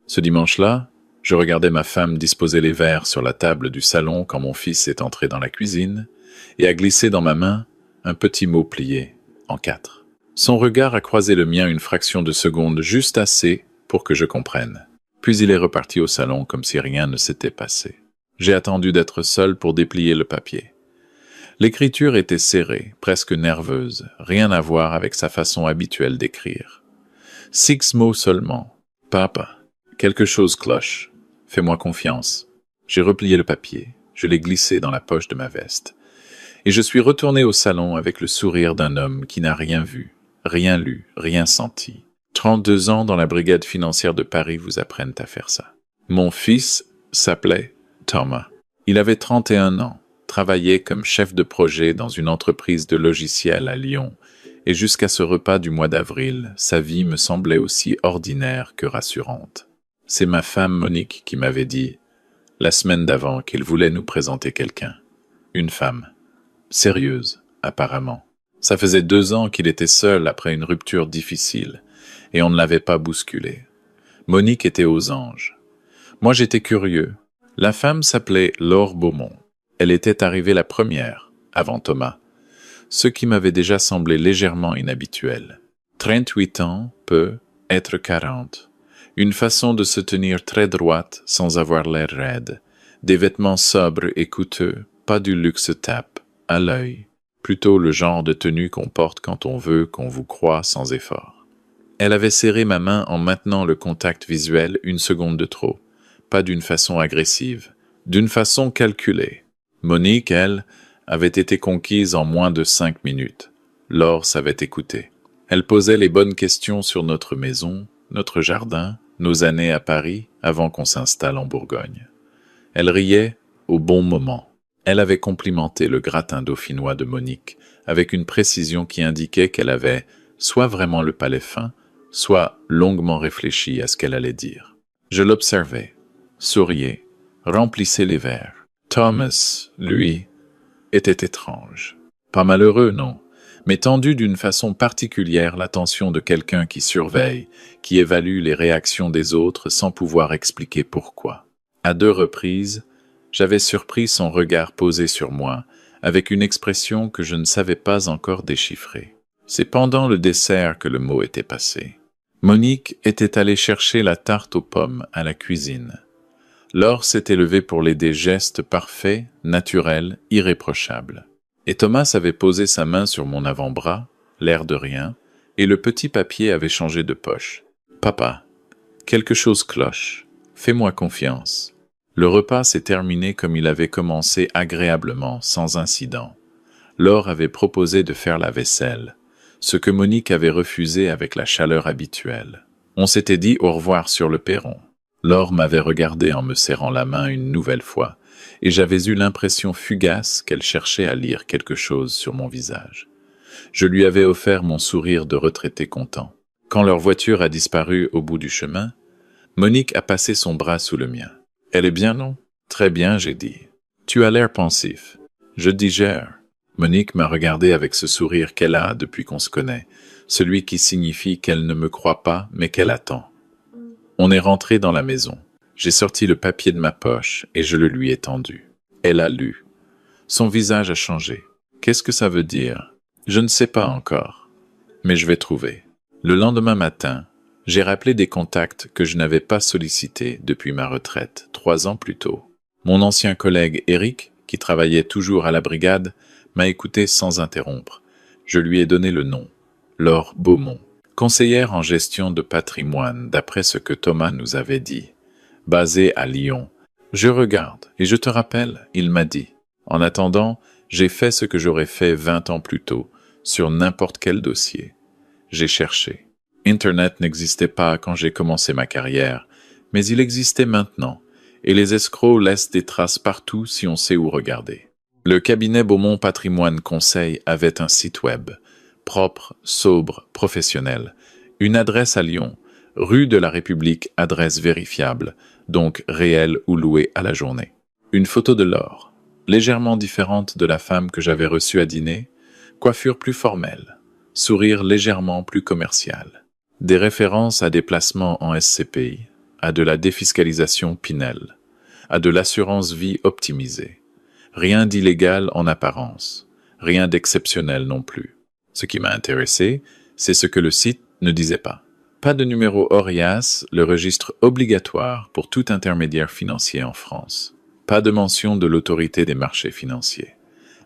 Ce dimanche-là, je regardais ma femme disposer les verres sur la table du salon quand mon fils est entré dans la cuisine et a glissé dans ma main un petit mot plié en 4. Son regard a croisé le mien une fraction de seconde, juste assez pour que je comprenne. Puis il est reparti au salon comme si rien ne s'était passé. J'ai attendu d'être seul pour déplier le papier. L'écriture était serrée, presque nerveuse, rien à voir avec sa façon habituelle d'écrire. 6 mots seulement. Papa, quelque chose cloche. Fais-moi confiance. J'ai replié le papier, je l'ai glissé dans la poche de ma veste. Et je suis retourné au salon avec le sourire d'un homme qui n'a rien vu, rien lu, rien senti. 32 ans dans la brigade financière de Paris vous apprennent à faire ça. Mon fils s'appelait Thomas. Il avait 31 ans, travaillait comme chef de projet dans une entreprise de logiciels à Lyon, et jusqu'à ce repas du mois d'avril, sa vie me semblait aussi ordinaire que rassurante. C'est ma femme Monique qui m'avait dit, la semaine d'avant, qu'elle voulait nous présenter quelqu'un. Une femme. Sérieuse, apparemment. Ça faisait 2 ans qu'il était seul après une rupture difficile, et on ne l'avait pas bousculé. Monique était aux anges. Moi j'étais curieux. La femme s'appelait Laure Beaumont. Elle était arrivée la première, avant Thomas, ce qui m'avait déjà semblé légèrement inhabituel. 38 ans peut être 40. Une façon de se tenir très droite sans avoir l'air raide. Des vêtements sobres et coûteux, pas du luxe tape, à l'œil. Plutôt le genre de tenue qu'on porte quand on veut qu'on vous croie sans effort. Elle avait serré ma main en maintenant le contact visuel une seconde de trop. Pas d'une façon agressive, d'une façon calculée. Monique, elle, avait été conquise en moins de 5 minutes. Laure savait écouter. Elle posait les bonnes questions sur notre maison, notre jardin, nos années à Paris, avant qu'on s'installe en Bourgogne. Elle riait au bon moment. Elle avait complimenté le gratin dauphinois de Monique, avec une précision qui indiquait qu'elle avait soit vraiment le palais fin, soit longuement réfléchi à ce qu'elle allait dire. Je l'observais, souriait, remplissait les verres. Thomas, lui, était étrange. Pas malheureux, non, mais tendu d'une façon particulière l'attention de quelqu'un qui surveille, qui évalue les réactions des autres sans pouvoir expliquer pourquoi. À 2 reprises, j'avais surpris son regard posé sur moi, avec une expression que je ne savais pas encore déchiffrer. C'est pendant le dessert que le mot était passé. Monique était allée chercher la tarte aux pommes à la cuisine. Laure s'était levée pour l'aider, geste parfait, naturel, irréprochable. Et Thomas avait posé sa main sur mon avant-bras, l'air de rien, et le petit papier avait changé de poche. « Papa, quelque chose cloche. Fais-moi confiance. » Le repas s'est terminé comme il avait commencé agréablement, sans incident. Laure avait proposé de faire la vaisselle, ce que Monique avait refusé avec la chaleur habituelle. On s'était dit au revoir sur le perron. Laure m'avait regardé en me serrant la main une nouvelle fois, et j'avais eu l'impression fugace qu'elle cherchait à lire quelque chose sur mon visage. Je lui avais offert mon sourire de retraité content. Quand leur voiture a disparu au bout du chemin, Monique a passé son bras sous le mien. « Elle est bien, non ?»« Très bien, » j'ai dit. « Tu as l'air pensif. »« Je digère. » Monique m'a regardé avec ce sourire qu'elle a depuis qu'on se connaît, celui qui signifie qu'elle ne me croit pas, mais qu'elle attend. On est rentré dans la maison. J'ai sorti le papier de ma poche et je le lui ai tendu. Elle a lu. Son visage a changé. Qu'est-ce que ça veut dire? Je ne sais pas encore. Mais je vais trouver. Le lendemain matin, j'ai rappelé des contacts que je n'avais pas sollicités depuis ma retraite, 3 ans plus tôt. Mon ancien collègue Eric, qui travaillait toujours à la brigade, m'a écouté sans interrompre. Je lui ai donné le nom. Laure Beaumont. Conseillère en gestion de patrimoine, d'après ce que Thomas nous avait dit. Basée à Lyon. Je regarde, et je te rappelle, il m'a dit. En attendant, j'ai fait ce que j'aurais fait 20 ans plus tôt, sur n'importe quel dossier. J'ai cherché. Internet n'existait pas quand j'ai commencé ma carrière, mais il existait maintenant, et les escrocs laissent des traces partout si on sait où regarder. Le cabinet Beaumont Patrimoine Conseil avait un site web, propre, sobre, professionnel, une adresse à Lyon, rue de la République, adresse vérifiable, donc réelle ou louée à la journée. Une photo de Laure, légèrement différente de la femme que j'avais reçue à dîner, coiffure plus formelle, sourire légèrement plus commercial. Des références à des placements en SCPI, à de la défiscalisation Pinel, à de l'assurance vie optimisée. Rien d'illégal en apparence, rien d'exceptionnel non plus. Ce qui m'a intéressé, c'est ce que le site ne disait pas. Pas de numéro ORIAS, le registre obligatoire pour tout intermédiaire financier en France. Pas de mention de l'autorité des marchés financiers.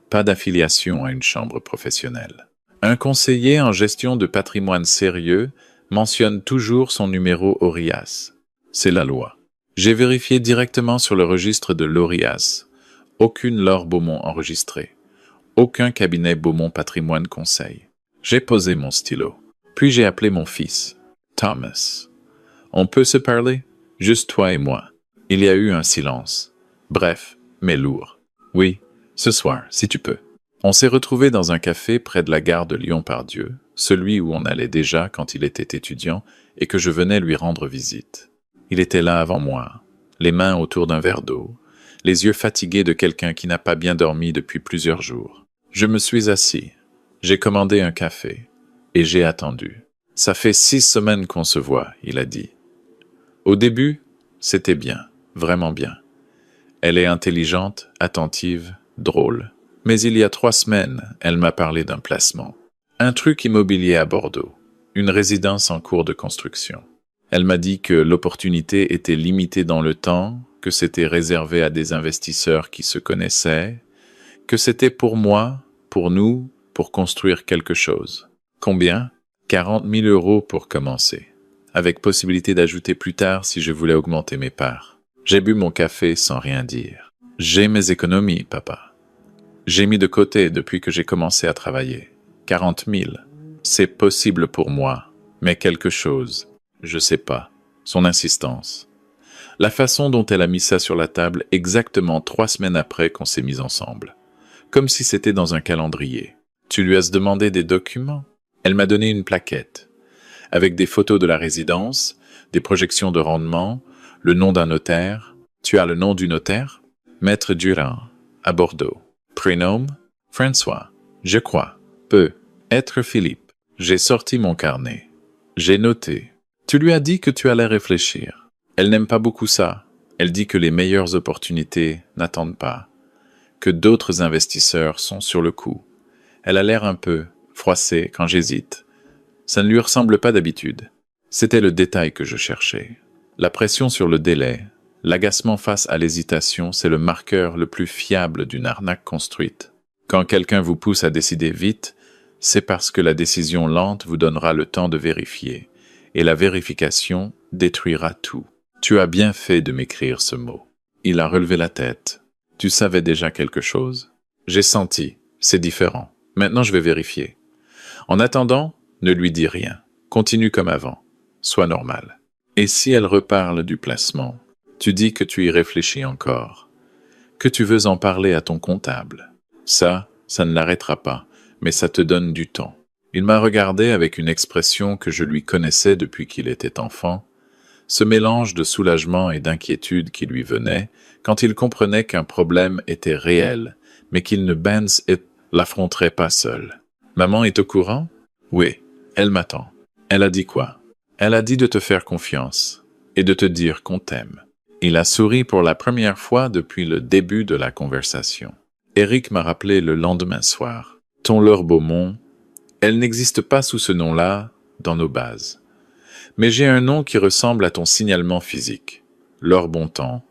Pas d'affiliation à une chambre professionnelle. Un conseiller en gestion de patrimoine sérieux mentionne toujours son numéro ORIAS. C'est la loi. J'ai vérifié directement sur le registre de l'ORIAS. Aucune Laure Beaumont enregistrée. Aucun cabinet Beaumont Patrimoine Conseil. J'ai posé mon stylo. Puis j'ai appelé mon fils, Thomas. On peut se parler? Juste toi et moi. Il y a eu un silence. Bref, mais lourd. Oui, ce soir, si tu peux. On s'est retrouvés dans un café près de la gare de Lyon-Pardieu, celui où on allait déjà quand il était étudiant et que je venais lui rendre visite. Il était là avant moi, les mains autour d'un verre d'eau, les yeux fatigués de quelqu'un qui n'a pas bien dormi depuis plusieurs jours. Je me suis assis. J'ai commandé un café. Et j'ai attendu. Ça fait 6 semaines qu'on se voit, il a dit. Au début, c'était bien, vraiment bien. Elle est intelligente, attentive, drôle. Mais il y a 3 semaines, elle m'a parlé d'un placement. Un truc immobilier à Bordeaux. Une résidence en cours de construction. Elle m'a dit que l'opportunité était limitée dans le temps, que c'était réservé à des investisseurs qui se connaissaient, que c'était pour moi, pour nous, pour construire quelque chose. Combien? 40 000 € pour commencer, avec possibilité d'ajouter plus tard si je voulais augmenter mes parts. J'ai bu mon café sans rien dire. J'ai mes économies, papa. J'ai mis de côté depuis que j'ai commencé à travailler. 40 000. C'est possible pour moi, mais quelque chose, je sais pas. Son insistance. La façon dont elle a mis ça sur la table exactement 3 semaines après qu'on s'est mis ensemble. Comme si c'était dans un calendrier. Tu lui as demandé des documents? Elle m'a donné une plaquette, avec des photos de la résidence, des projections de rendement, le nom d'un notaire. Tu as le nom du notaire? Maître Durand, à Bordeaux. Prénom? François, je crois. Peut être Philippe. J'ai sorti mon carnet. J'ai noté. Tu lui as dit que tu allais réfléchir. Elle n'aime pas beaucoup ça. Elle dit que les meilleures opportunités n'attendent pas, que d'autres investisseurs sont sur le coup. Elle a l'air un peu froissée quand j'hésite. Ça ne lui ressemble pas d'habitude. C'était le détail que je cherchais. La pression sur le délai, l'agacement face à l'hésitation, c'est le marqueur le plus fiable d'une arnaque construite. Quand quelqu'un vous pousse à décider vite, c'est parce que la décision lente vous donnera le temps de vérifier, et la vérification détruira tout. Tu as bien fait de m'écrire ce mot. Il a relevé la tête. Tu savais déjà quelque chose? J'ai senti. C'est différent. Maintenant, je vais vérifier. En attendant, ne lui dis rien. Continue comme avant. Sois normal. Et si elle reparle du placement, tu dis que tu y réfléchis encore, que tu veux en parler à ton comptable. Ça ne l'arrêtera pas, mais ça te donne du temps. Il m'a regardé avec une expression que je lui connaissais depuis qu'il était enfant, ce mélange de soulagement et d'inquiétude qui lui venait quand il comprenait qu'un problème était réel, mais qu'il ne l'affronterait pas seul. Maman est au courant? Oui, elle m'attend. Elle a dit quoi? Elle a dit de te faire confiance et de te dire qu'on t'aime. Il a souri pour la première fois depuis le début de la conversation. Éric m'a rappelé le lendemain soir. Ton Laure Beaumont, elle n'existe pas sous ce nom-là dans nos bases. Mais j'ai un nom qui ressemble à ton signalement physique. Laure Bontemps,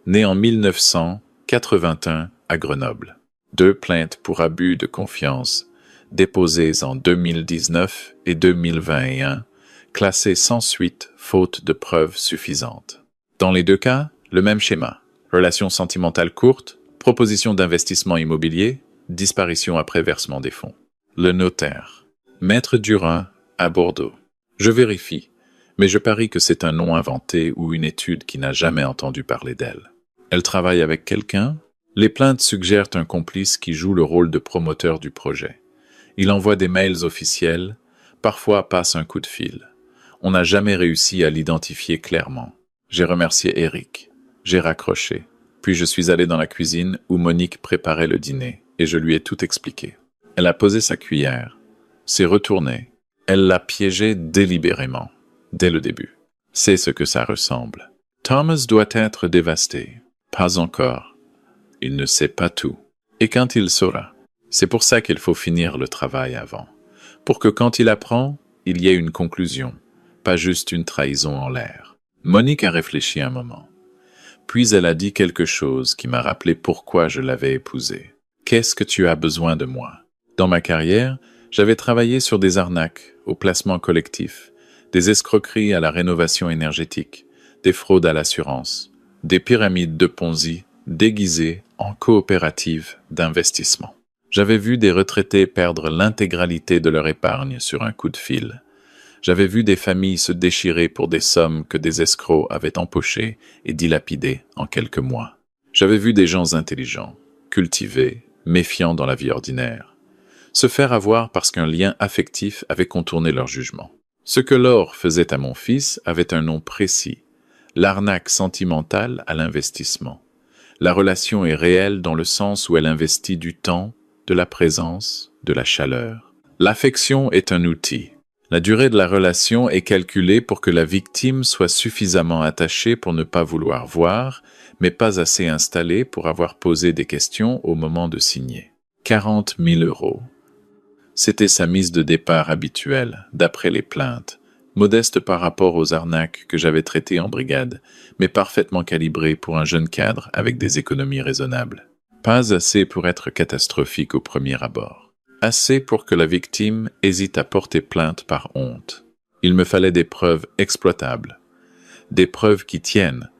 né en 1981 à Grenoble. 2 plaintes pour abus de confiance, déposées en 2019 et 2021, classées sans suite faute de preuves suffisantes. Dans les 2 cas, le même schéma. Relation sentimentale courte, proposition d'investissement immobilier, disparition après versement des fonds. Le notaire. Maître Durand, à Bordeaux. Je vérifie, mais je parie que c'est un nom inventé ou une étude qui n'a jamais entendu parler d'elle. Elle travaille avec quelqu'un? Les plaintes suggèrent un complice qui joue le rôle de promoteur du projet. Il envoie des mails officiels, parfois passe un coup de fil. On n'a jamais réussi à l'identifier clairement. J'ai remercié Éric. J'ai raccroché. Puis je suis allé dans la cuisine où Monique préparait le dîner et je lui ai tout expliqué. Elle a posé sa cuillère, s'est retournée. Elle l'a piégé délibérément, dès le début. C'est ce que ça ressemble. Thomas doit être dévasté. Pas encore. Il ne sait pas tout. Et quand il saura? C'est pour ça qu'il faut finir le travail avant. Pour que quand il apprend, il y ait une conclusion, pas juste une trahison en l'air. Monique a réfléchi un moment. Puis elle a dit quelque chose qui m'a rappelé pourquoi je l'avais épousée. Qu'est-ce que tu as besoin de moi? Dans ma carrière, j'avais travaillé sur des arnaques, au placement collectif, des escroqueries à la rénovation énergétique, des fraudes à l'assurance, des pyramides de Ponzi déguisées en coopératives d'investissement. J'avais vu des retraités perdre l'intégralité de leur épargne sur un coup de fil. J'avais vu des familles se déchirer pour des sommes que des escrocs avaient empochées et dilapidées en quelques mois. J'avais vu des gens intelligents, cultivés, méfiants dans la vie ordinaire, se faire avoir parce qu'un lien affectif avait contourné leur jugement. Ce que Laure faisait à mon fils avait un nom précis, l'arnaque sentimentale à l'investissement. La relation est réelle dans le sens où elle investit du temps, de la présence, de la chaleur. L'affection est un outil. La durée de la relation est calculée pour que la victime soit suffisamment attachée pour ne pas vouloir voir, mais pas assez installée pour avoir posé des questions au moment de signer. 40 000 €. C'était sa mise de départ habituelle, d'après les plaintes, modeste par rapport aux arnaques que j'avais traitées en brigade, mais parfaitement calibrée pour un jeune cadre avec des économies raisonnables. Pas assez pour être catastrophique au premier abord. Assez pour que la victime hésite à porter plainte par honte. Il me fallait des preuves exploitables, des preuves qui tiennent,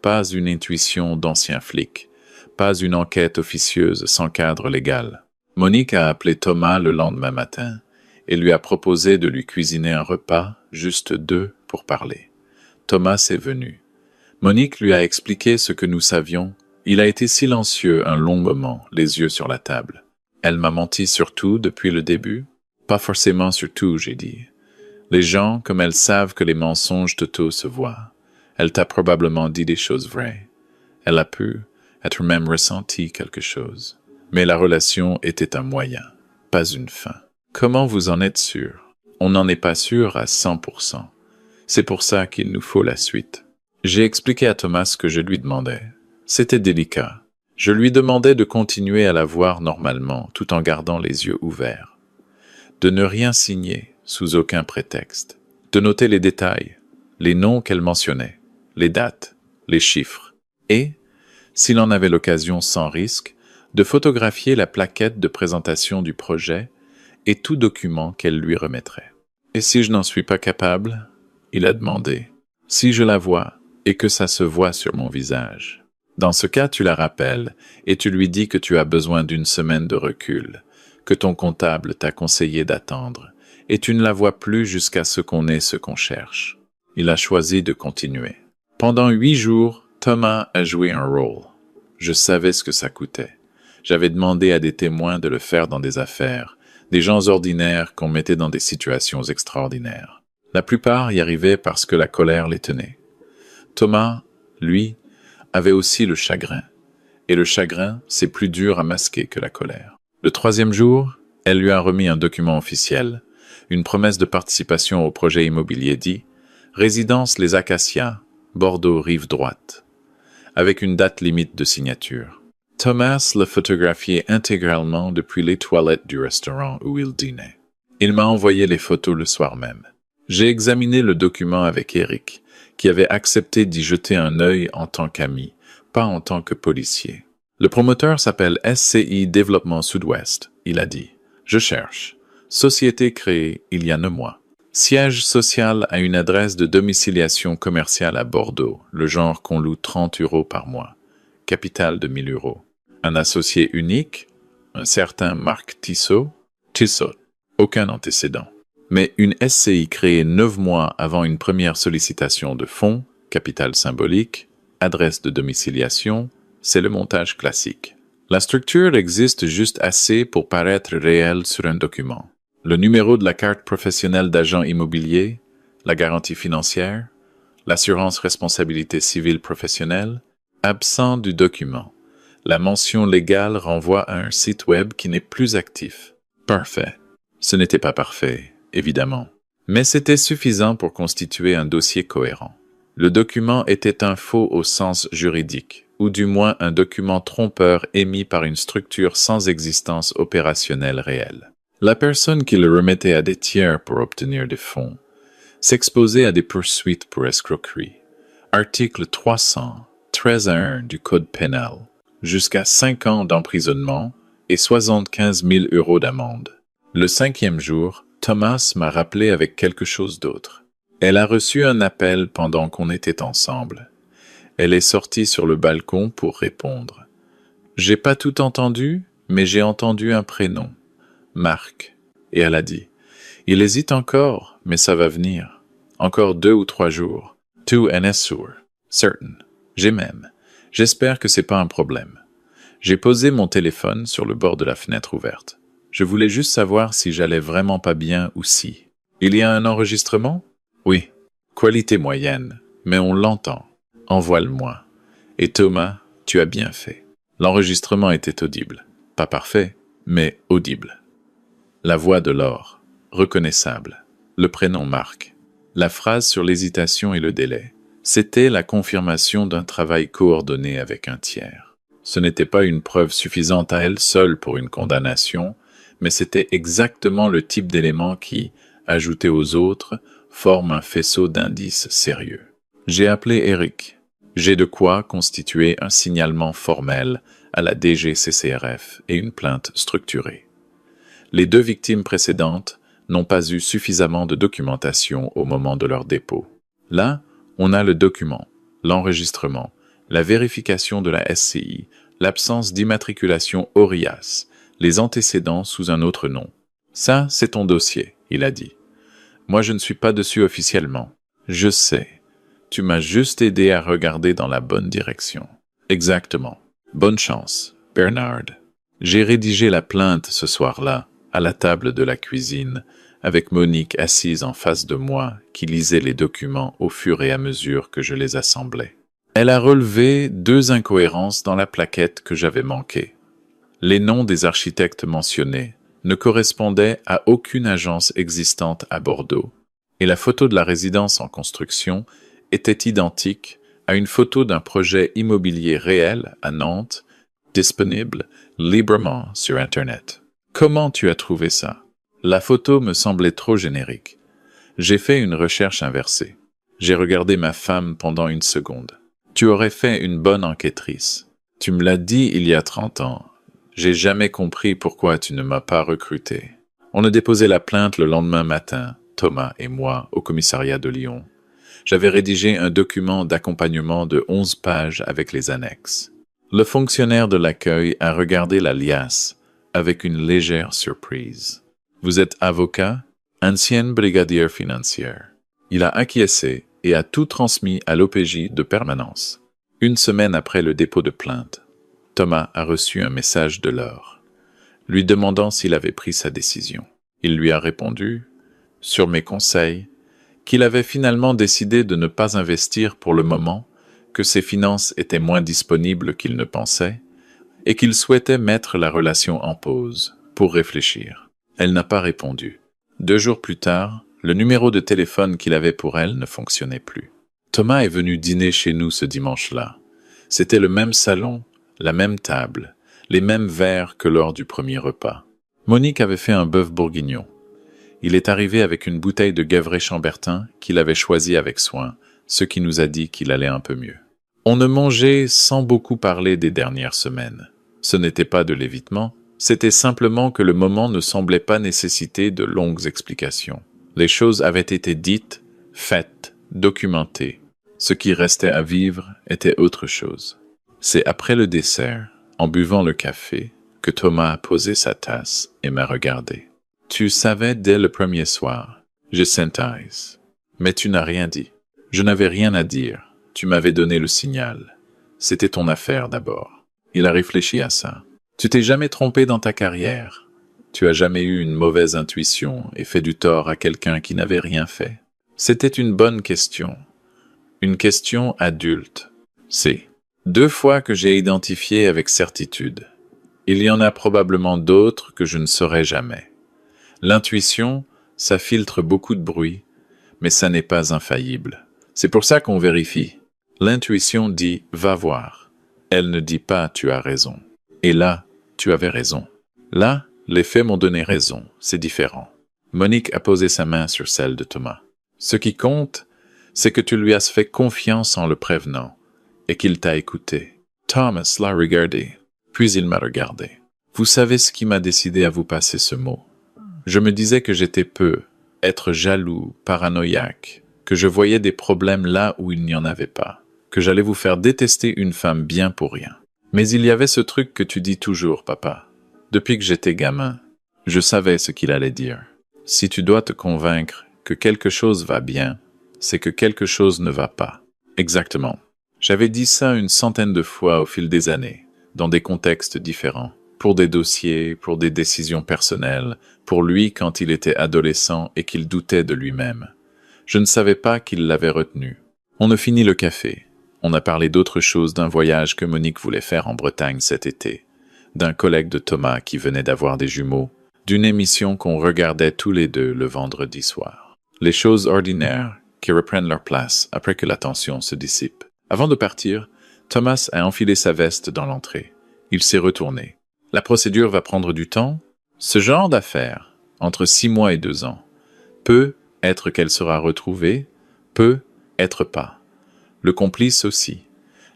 pas une intuition d'ancien flic, pas une enquête officieuse sans cadre légal. Monique a appelé Thomas le lendemain matin et lui a proposé de lui cuisiner un repas, juste deux, pour parler. Thomas est venu. Monique lui a expliqué ce que nous savions. Il a été silencieux un long moment, les yeux sur la table. Elle m'a menti sur tout depuis le début? Pas forcément sur tout, j'ai dit. Les gens, comme elles savent que les mensonges totaux se voient. Elle t'a probablement dit des choses vraies. Elle a pu être même ressenti quelque chose. Mais la relation était un moyen, pas une fin. Comment vous en êtes sûr? On n'en est pas sûr à 100%. C'est pour ça qu'il nous faut la suite. J'ai expliqué à Thomas ce que je lui demandais. C'était délicat. Je lui demandais de continuer à la voir normalement, tout en gardant les yeux ouverts. De ne rien signer, sous aucun prétexte. De noter les détails, les noms qu'elle mentionnait, les dates, les chiffres. Et, s'il en avait l'occasion sans risque, de photographier la plaquette de présentation du projet et tout document qu'elle lui remettrait. Et si je n'en suis pas capable, il a demandé, si je la vois et que ça se voit sur mon visage. Dans ce cas, tu la rappelles et tu lui dis que tu as besoin d'une semaine de recul, que ton comptable t'a conseillé d'attendre, et tu ne la vois plus jusqu'à ce qu'on ait ce qu'on cherche. Il a choisi de continuer. Pendant 8 jours, Thomas a joué un rôle. Je savais ce que ça coûtait. J'avais demandé à des témoins de le faire dans des affaires, des gens ordinaires qu'on mettait dans des situations extraordinaires. La plupart y arrivaient parce que la colère les tenait. Thomas, lui, avait aussi le chagrin. Et le chagrin, c'est plus dur à masquer que la colère. Le 3e jour, elle lui a remis un document officiel, une promesse de participation au projet immobilier dit « Résidence Les Acacias, Bordeaux, rive droite », avec une date limite de signature. Thomas le photographiait intégralement depuis les toilettes du restaurant où il dînait. Il m'a envoyé les photos le soir même. J'ai examiné le document avec Eric, qui avait accepté d'y jeter un œil en tant qu'ami, pas en tant que policier. Le promoteur s'appelle SCI Développement Sud-Ouest, il a dit. Je cherche. Société créée il y a 9 mois. Siège social à une adresse de domiciliation commerciale à Bordeaux, le genre qu'on loue 30 € par mois. Capital de 1 000 €. Un associé unique, un certain Marc Tissot. Aucun antécédent. Mais une SCI créée 9 mois avant une première sollicitation de fonds, capital symbolique, adresse de domiciliation, c'est le montage classique. La structure existe juste assez pour paraître réelle sur un document. Le numéro de la carte professionnelle d'agent immobilier, la garantie financière, l'assurance responsabilité civile professionnelle, absent du document. La mention légale renvoie à un site web qui n'est plus actif. Parfait. Ce n'était pas parfait, évidemment. Mais c'était suffisant pour constituer un dossier cohérent. Le document était un faux au sens juridique, ou du moins un document trompeur émis par une structure sans existence opérationnelle réelle. La personne qui le remettait à des tiers pour obtenir des fonds s'exposait à des poursuites pour escroquerie. Article 300, 13 à 1 du Code pénal, jusqu'à 5 ans d'emprisonnement et 75 000 € d'amende. Le 5e jour, Thomas m'a rappelé avec quelque chose d'autre. Elle a reçu un appel pendant qu'on était ensemble. Elle est sortie sur le balcon pour répondre. J'ai pas tout entendu, mais j'ai entendu un prénom. Marc. Et elle a dit, « Il hésite encore, mais ça va venir. Encore 2 ou 3 jours. To and sure. Certain. J'ai même. J'espère que c'est pas un problème. » J'ai posé mon téléphone sur le bord de la fenêtre ouverte. Je voulais juste savoir si j'allais vraiment pas bien ou si. Il y a un enregistrement? Oui. Qualité moyenne, mais on l'entend. Envoie-le-moi. Et Thomas, tu as bien fait. L'enregistrement était audible. Pas parfait, mais audible. La voix de Laure, reconnaissable. Le prénom Marc. La phrase sur l'hésitation et le délai. C'était la confirmation d'un travail coordonné avec un tiers. Ce n'était pas une preuve suffisante à elle seule pour une condamnation, mais c'était exactement le type d'élément qui, ajouté aux autres, forme un faisceau d'indices sérieux. J'ai appelé Eric. J'ai de quoi constituer un signalement formel à la DGCCRF et une plainte structurée. Les 2 victimes précédentes n'ont pas eu suffisamment de documentation au moment de leur dépôt. Là, on a le document, l'enregistrement, la vérification de la SCI, l'absence d'immatriculation ORIAS, les antécédents sous un autre nom. Ça, c'est ton dossier, il a dit. Moi, je ne suis pas dessus officiellement. Je sais. Tu m'as juste aidé à regarder dans la bonne direction. Exactement. Bonne chance, Bernard. J'ai rédigé la plainte ce soir-là, à la table de la cuisine, avec Monique assise en face de moi, qui lisait les documents au fur et à mesure que je les assemblais. Elle a relevé 2 incohérences dans la plaquette que j'avais manquée. Les noms des architectes mentionnés ne correspondaient à aucune agence existante à Bordeaux, et la photo de la résidence en construction était identique à une photo d'un projet immobilier réel à Nantes, disponible librement sur Internet. Comment tu as trouvé ça? La photo me semblait trop générique. J'ai fait une recherche inversée. J'ai regardé ma femme pendant 1 seconde. Tu aurais fait une bonne enquêtrice. Tu me l'as dit il y a 30 ans. J'ai jamais compris pourquoi tu ne m'as pas recruté. On a déposé la plainte le lendemain matin, Thomas et moi, au commissariat de Lyon. J'avais rédigé un document d'accompagnement de 11 pages avec les annexes. Le fonctionnaire de l'accueil a regardé la liasse avec une légère surprise. Vous êtes avocat, ancienne brigadière financière. Il a acquiescé et a tout transmis à l'OPJ de permanence. 1 semaine après le dépôt de plainte, Thomas a reçu un message de Laure, lui demandant s'il avait pris sa décision. Il lui a répondu, sur mes conseils, qu'il avait finalement décidé de ne pas investir pour le moment, que ses finances étaient moins disponibles qu'il ne pensait, et qu'il souhaitait mettre la relation en pause, pour réfléchir. Elle n'a pas répondu. 2 jours plus tard, le numéro de téléphone qu'il avait pour elle ne fonctionnait plus. Thomas est venu dîner chez nous ce dimanche-là. C'était le même salon, la même table, les mêmes verres que lors du premier repas. Monique avait fait un bœuf bourguignon. Il est arrivé avec une bouteille de Gevrey-Chambertin qu'il avait choisi avec soin, ce qui nous a dit qu'il allait un peu mieux. On ne mangeait sans beaucoup parler des dernières semaines. Ce n'était pas de l'évitement, c'était simplement que le moment ne semblait pas nécessiter de longues explications. Les choses avaient été dites, faites, documentées. Ce qui restait à vivre était autre chose. C'est après le dessert, en buvant le café, que Thomas a posé sa tasse et m'a regardé. Tu savais dès le premier soir. Je synthétise. Mais tu n'as rien dit. Je n'avais rien à dire. Tu m'avais donné le signal. C'était ton affaire d'abord. Il a réfléchi à ça. Tu t'es jamais trompé dans ta carrière. Tu as jamais eu une mauvaise intuition et fait du tort à quelqu'un qui n'avait rien fait. C'était une bonne question. Une question adulte. C'est 2 fois que j'ai identifié avec certitude. Il y en a probablement d'autres que je ne saurai jamais. L'intuition, ça filtre beaucoup de bruit, mais ça n'est pas infaillible. C'est pour ça qu'on vérifie. L'intuition dit « va voir ». Elle ne dit pas « tu as raison ». Et là, tu avais raison. Là, les faits m'ont donné raison, c'est différent. Monique a posé sa main sur celle de Thomas. Ce qui compte, c'est que tu lui as fait confiance en le prévenant et qu'il t'a écouté. Thomas l'a regardé, puis il m'a regardé. Vous savez ce qui m'a décidé à vous passer ce mot. Je me disais que j'étais être jaloux, paranoïaque, que je voyais des problèmes là où il n'y en avait pas, que j'allais vous faire détester une femme bien pour rien. Mais il y avait ce truc que tu dis toujours, papa. Depuis que j'étais gamin, je savais ce qu'il allait dire. Si tu dois te convaincre que quelque chose va bien, c'est que quelque chose ne va pas. Exactement. J'avais dit ça une centaine de fois au fil des années, dans des contextes différents, pour des dossiers, pour des décisions personnelles, pour lui quand il était adolescent et qu'il doutait de lui-même. Je ne savais pas qu'il l'avait retenu. On a fini le café. On a parlé d'autre chose, d'un voyage que Monique voulait faire en Bretagne cet été, d'un collègue de Thomas qui venait d'avoir des jumeaux, d'une émission qu'on regardait tous les deux le vendredi soir. Les choses ordinaires qui reprennent leur place après que la tension se dissipe. Avant de partir, Thomas a enfilé sa veste dans l'entrée. Il s'est retourné. La procédure va prendre du temps. Ce genre d'affaire, entre 6 mois et 2 ans, peut être qu'elle sera retrouvée, peut être pas. Le complice aussi.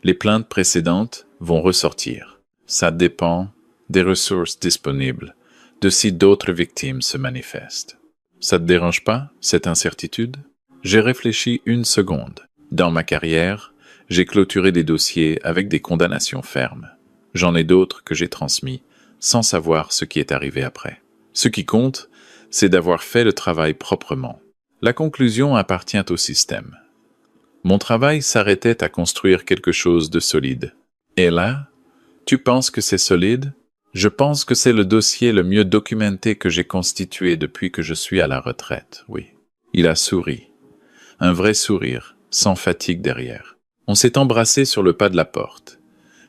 Les plaintes précédentes vont ressortir. Ça dépend des ressources disponibles, de si d'autres victimes se manifestent. Ça te dérange pas, cette incertitude? J'ai réfléchi une seconde. Dans ma carrière, j'ai clôturé des dossiers avec des condamnations fermes. J'en ai d'autres que j'ai transmis, sans savoir ce qui est arrivé après. Ce qui compte, c'est d'avoir fait le travail proprement. La conclusion appartient au système. Mon travail s'arrêtait à construire quelque chose de solide. Et là, tu penses que c'est solide? Je pense que c'est le dossier le mieux documenté que j'ai constitué depuis que je suis à la retraite, oui. Il a souri. Un vrai sourire, sans fatigue derrière. On s'est embrassé sur le pas de la porte.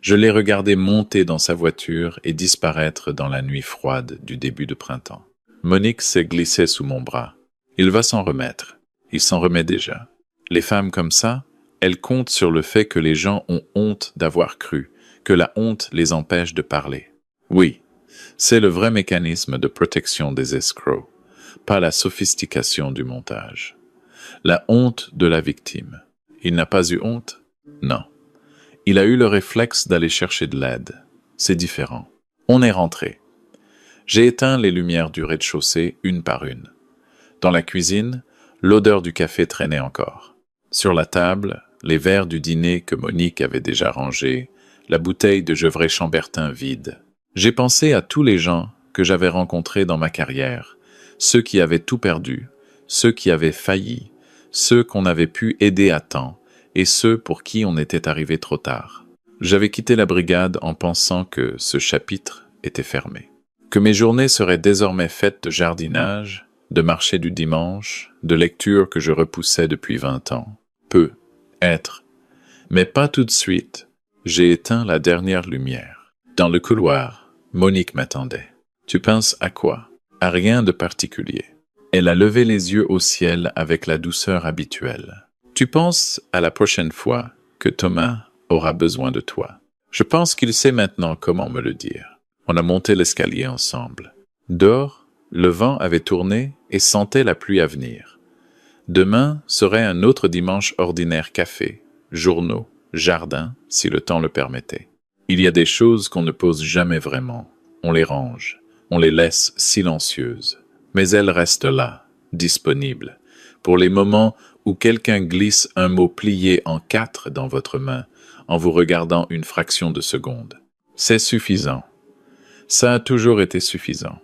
Je l'ai regardé monter dans sa voiture et disparaître dans la nuit froide du début de printemps. Monique s'est glissée sous mon bras. Il va s'en remettre. Il s'en remet déjà. Les femmes comme ça, elles comptent sur le fait que les gens ont honte d'avoir cru, que la honte les empêche de parler. Oui, c'est le vrai mécanisme de protection des escrocs, pas la sophistication du montage. La honte de la victime. Il n'a pas eu honte? Non. Il a eu le réflexe d'aller chercher de l'aide. C'est différent. On est rentré. J'ai éteint les lumières du rez-de-chaussée une par une. Dans la cuisine, l'odeur du café traînait encore. Sur la table, les verres du dîner que Monique avait déjà rangés, la bouteille de Gevrey-Chambertin vide. J'ai pensé à tous les gens que j'avais rencontrés dans ma carrière, ceux qui avaient tout perdu, ceux qui avaient failli, ceux qu'on avait pu aider à temps et ceux pour qui on était arrivé trop tard. J'avais quitté la brigade en pensant que ce chapitre était fermé, que mes journées seraient désormais faites de jardinage, de marché du dimanche, de lectures que je repoussais depuis 20 ans. Être. Mais pas tout de suite. J'ai éteint la dernière lumière. Dans le couloir, Monique m'attendait. Tu penses à quoi? À rien de particulier. Elle a levé les yeux au ciel avec la douceur habituelle. Tu penses à la prochaine fois que Thomas aura besoin de toi. Je pense qu'il sait maintenant comment me le dire. On a monté l'escalier ensemble. Dehors, le vent avait tourné et sentait la pluie à venir. Demain serait un autre dimanche ordinaire café, journaux, jardin, si le temps le permettait. Il y a des choses qu'on ne pose jamais vraiment. On les range, on les laisse silencieuses. Mais elles restent là, disponibles, pour les moments où quelqu'un glisse un mot plié en 4 dans votre main, en vous regardant une fraction de seconde. C'est suffisant. Ça a toujours été suffisant.